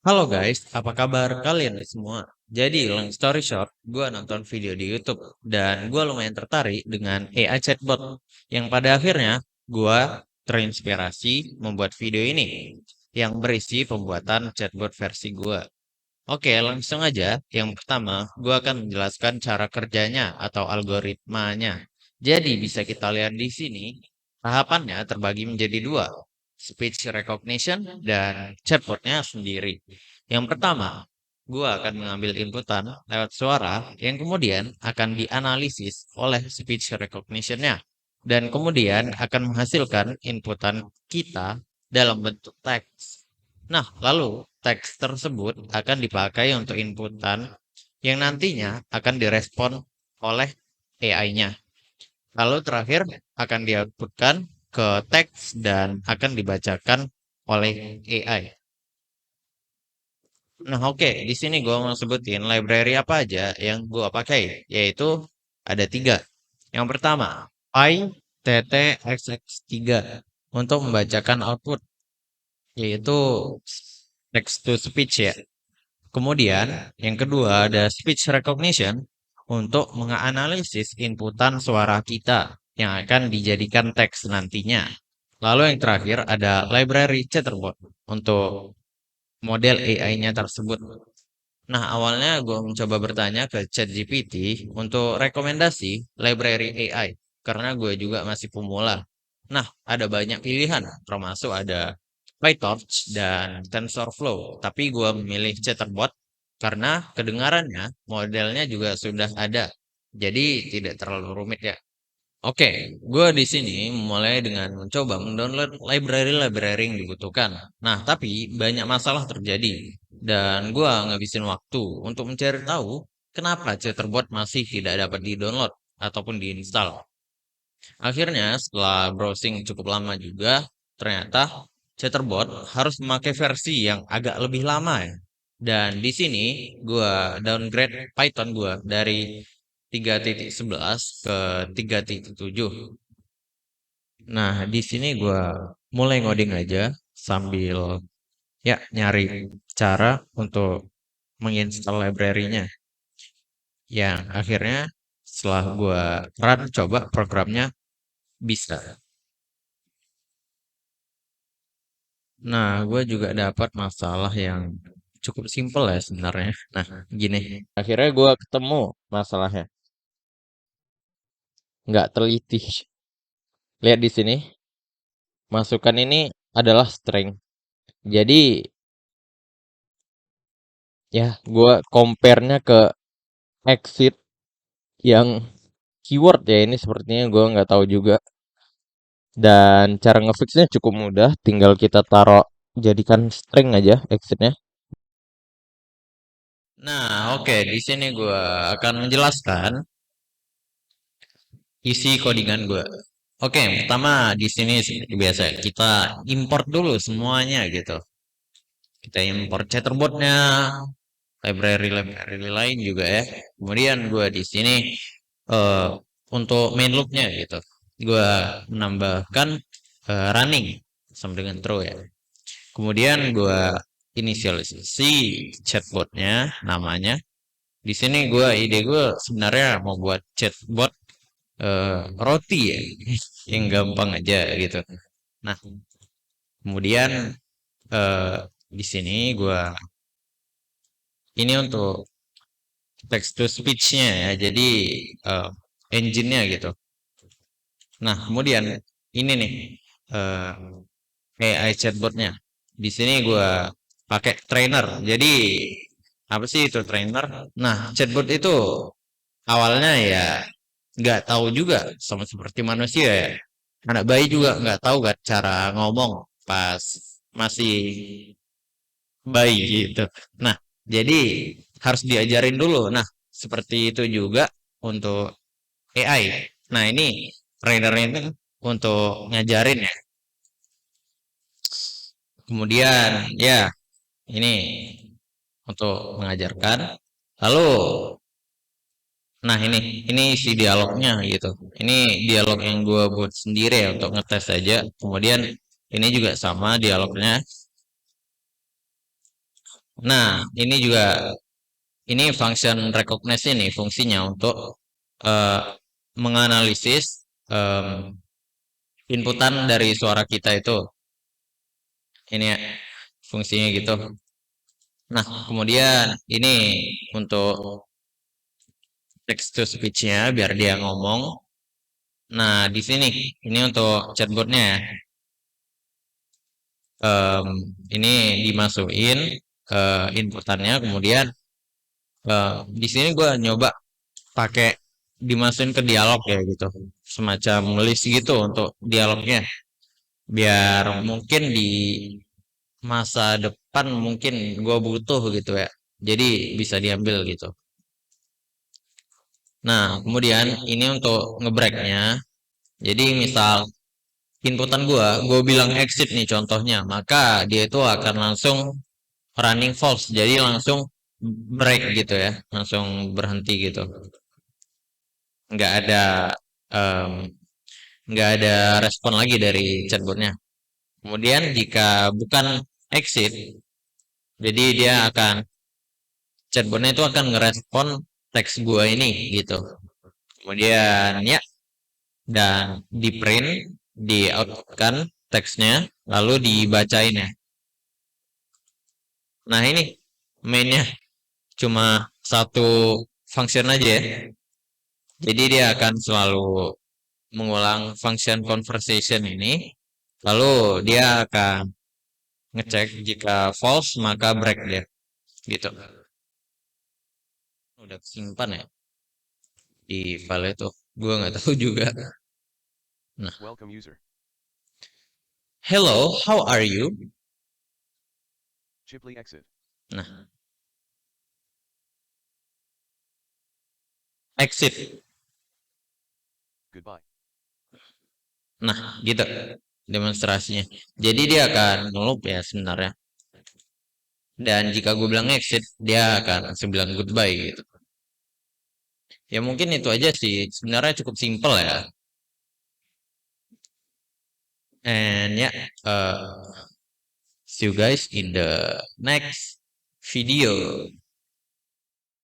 Halo guys, apa kabar kalian semua? Jadi, long story short, gue nonton video di YouTube dan gue lumayan tertarik dengan AI chatbot yang pada akhirnya gue terinspirasi membuat video ini yang berisi pembuatan chatbot versi gue. Oke, langsung aja. Yang pertama, gue akan menjelaskan cara kerjanya atau algoritmanya. Jadi, bisa kita lihat di sini, tahapannya terbagi menjadi dua, speech recognition dan chatbotnya sendiri. Yang pertama, gue akan mengambil inputan lewat suara yang kemudian akan dianalisis oleh speech recognition-nya. Dan kemudian akan menghasilkan inputan kita dalam bentuk teks. Nah, lalu teks tersebut akan dipakai untuk inputan yang nantinya akan direspon oleh AI-nya. Lalu terakhir akan di-outputkan ke teks dan akan dibacakan oleh AI. Nah, oke, di sini gue mau sebutin library apa aja yang gue pakai, yaitu ada tiga. Yang pertama, PyTTXX3 untuk membacakan output, yaitu text to speech ya. Kemudian, yang kedua ada speech recognition untuk menganalisis inputan suara kita yang akan dijadikan teks nantinya. Lalu yang terakhir ada library Chatterbot untuk model AI-nya tersebut. Nah, awalnya gue mencoba bertanya ke ChatGPT untuk rekomendasi library AI karena gue juga masih pemula. Nah, ada banyak pilihan, termasuk ada PyTorch dan TensorFlow. Tapi gue memilih Chatterbot karena kedengarannya modelnya juga sudah ada. Jadi tidak terlalu rumit ya. Oke, gue di sini mulai dengan mencoba mendownload library-library yang dibutuhkan. Nah, tapi banyak masalah terjadi dan gue ngabisin waktu untuk mencari tahu kenapa Chatterbot masih tidak dapat di-download ataupun diinstal. Akhirnya, setelah browsing cukup lama juga, ternyata Chatterbot harus memakai versi yang agak lebih lama ya. Dan di sini gue downgrade Python gue dari 3.11 ke 3.7. Nah, di sini gua mulai ngoding aja sambil ya nyari cara untuk menginstal library-nya. Yang akhirnya setelah gua run coba programnya bisa. Nah, gua juga dapat masalah yang cukup simpel ya sebenarnya. Nah, gini. Akhirnya gua ketemu masalahnya. Nggak teliti. Lihat di sini, masukan ini adalah string. Jadi ya gua compare-nya ke exit yang keyword ya ini sepertinya gue nggak tahu juga. Dan cara ngefixnya cukup mudah, tinggal kita taruh jadikan string aja exitnya. Nah, oke, di sini gue akan menjelaskan isi codingan gue. Oke, pertama di sini seperti biasa kita import dulu semuanya gitu. Kita import chatterbotnya, library lain juga ya. Kemudian gue di sini eh untuk main loopnya gitu, gue menambahkan running sama dengan true ya. Kemudian gue inisialisasi chatbotnya namanya. Di sini ide gue sebenarnya mau buat chatbot roti ya, yang gampang aja gitu. Nah, kemudian eh, di sini gue ini untuk text to speech-nya ya, jadi eh, engine-nya gitu. Nah, kemudian ini nih eh, AI chatbotnya. Di sini gue pakai trainer. Jadi apa sih itu trainer? Nah, chatbot itu awalnya ya nggak tahu juga sama seperti manusia ya. Anak bayi juga nggak tahu kan cara ngomong pas masih bayi gitu. Nah, jadi harus diajarin dulu. Nah, seperti itu juga untuk AI. Nah, ini trainernya itu untuk ngajarin ya. Kemudian ya ini untuk mengajarkan. Lalu, nah ini isi dialognya gitu. Ini dialog yang gue buat sendiri ya untuk ngetes aja. Kemudian ini juga sama dialognya. Nah, ini function recognize ini fungsinya untuk eh, menganalisis inputan dari suara kita itu. Ini ya, fungsinya gitu. Nah, kemudian ini untuk text to speech-nya biar dia ngomong. Nah, di sini ini untuk chatbotnya ya. Ini dimasukin inputannya, kemudian di sini gue nyoba pakai dimasukin ke dialog ya gitu, semacam list gitu untuk dialognya, biar mungkin di masa depan mungkin gue butuh gitu ya, jadi bisa diambil gitu. Nah, kemudian ini untuk ngebreaknya, jadi misal inputan gue bilang exit nih contohnya, maka dia itu akan langsung running false, jadi langsung break gitu ya, langsung berhenti gitu, nggak ada em, nggak ada respon lagi dari chatbotnya. Kemudian jika bukan exit, jadi dia akan chatbotnya itu akan ngerespon teks gua ini gitu. Kemudian ya, dan di print, di outputkan teksnya, lalu dibacain ya. Nah ini mainnya cuma satu function aja ya. Jadi dia akan selalu mengulang function conversation ini, lalu dia akan ngecek jika false maka break dia gitu. Udah simpan ya di file itu. Gua nggak tahu juga. Nah, Welcome user. hello, how are you? Chipley exit. Nah, exit. Goodbye. Nah, gitu demonstrasinya. Jadi dia akan ngelup ya sebenarnya. Dan jika gue bilang exit, dia akan langsung bilang goodbye gitu. Ya mungkin itu aja sih. Sebenarnya cukup simple ya. And ya, see you guys in the next video.